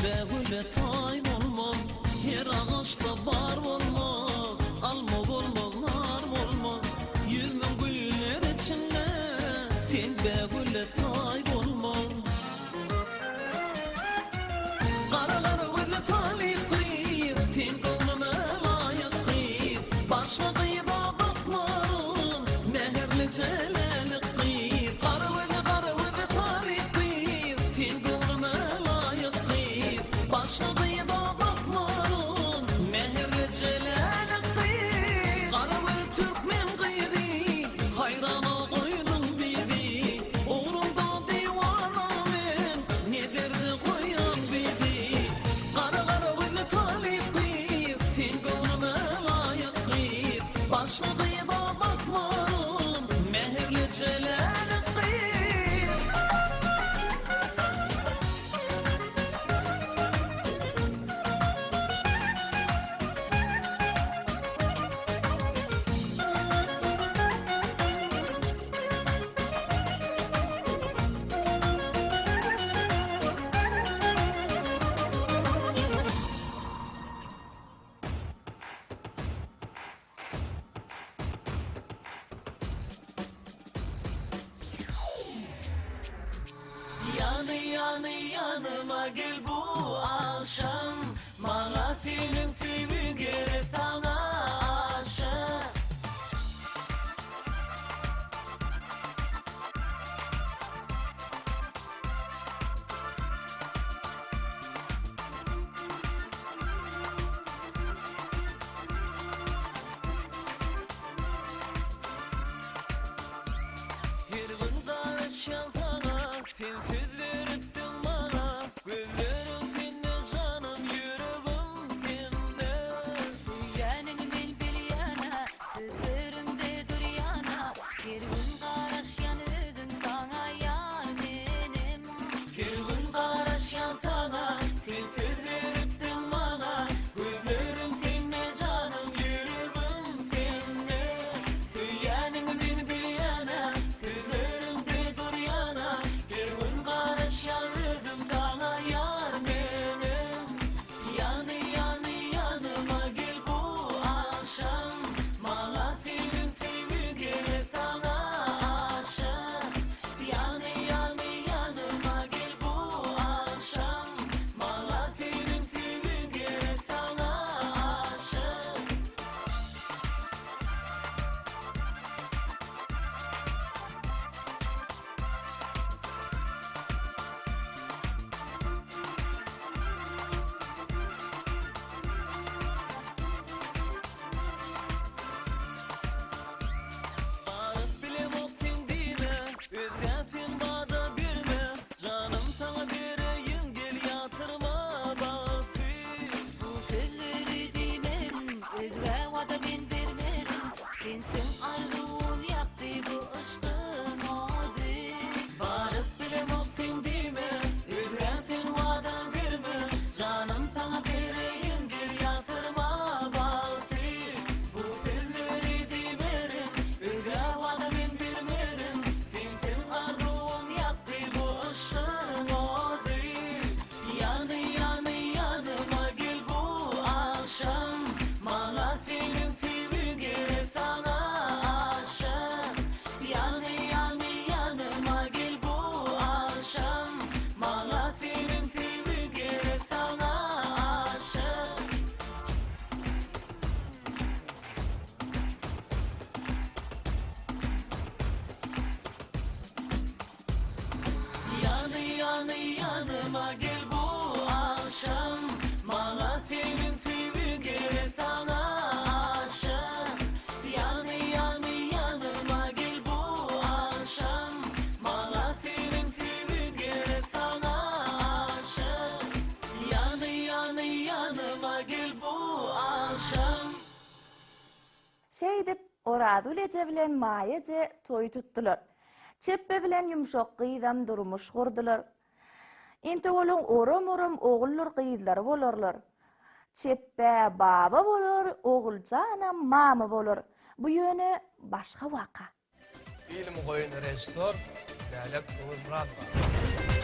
begüle tay olmaz, her ağaçta bar olmaz, alma olmaz, nar olmaz, yüzmem güller içinde, sen begüle tay olmaz. Kara kara gülle talip kıyır, sen kılmama layık kıyır, başka kıyıda bakmarım, meherli celali kıyır. Kara gülle talip kıyır, sen kılmama layık kıyır, başka kıyıda bakmarım, meherli celali kıyır. Kara gülle Türkmen kıyır, hayrana koydum bibi, uğrumda divana men, ne derdi koyan bibi. Kara kara gülle talip kıyır, sen kılmama layık kıyır, başka kıyıda bakmarım, meherli celali kıyır. Yanıma gel bu akşam, bana senin sevgin gerek, sana aşık. Bir bunda yaşayan sana, sen söz verittin bana, gözlerim seninle canım, yüreğim seninle. Suyanın bil yana, sırlarımda dur yana, bir gün karaş yanıdın sana yar benim. Bir gün karaşan sana, sen söz verittin bana, gözlerim seninle canım, yüreğim seninle. Söylenin beni bil yana, sözlerimde dur yana, bir gün karaşan özüm sana yar benim. Yanıma gel bu akşam, bana senin sevgin gerek, sana aşık. Yanıma gel bu akşam, bana senin sevgin gerek, sana aşık. Bağırıp bile bok sen dime, özgesin bağda birme, canım sana vereyim, gel yatırma bahtı. Bu sözleri demedim, özge vada ben vermedim. Sensin arzuğum yaktı bu aşkın adı. Bağırıp bile bok sen dime, özgesin vada birme, canım sana vereyim, gel yatırma bahtı. Bu sözleri demedim, özge vada ben vermedim, sensin arzuğum yaktı bu aşkın adı. Yanıma gel bu akşam, bana senin sevgin gerek, sana aşık. Yanıma gel bu akşam, bana senin sevgin gerek, sana aşık. Yanıma gel bu akşam, bana senin sevgin gerek, sana aşık. Yanıma gel bu akşam, bana senin sevgin gerek, sana aşık. Yanıma gel bu akşam. Şey dip, oradu ilece bilen mayece toy tuttular. Çeppe bilen yumşak qıydam durmuş kurdular. Inte olun oram oğullar qıydları bolarlar. Çeppe baba bolar, oğulcanam mama bolar. Bu yöne başka vaka. Film koyun rejissor Dalek Oğuz Murat var.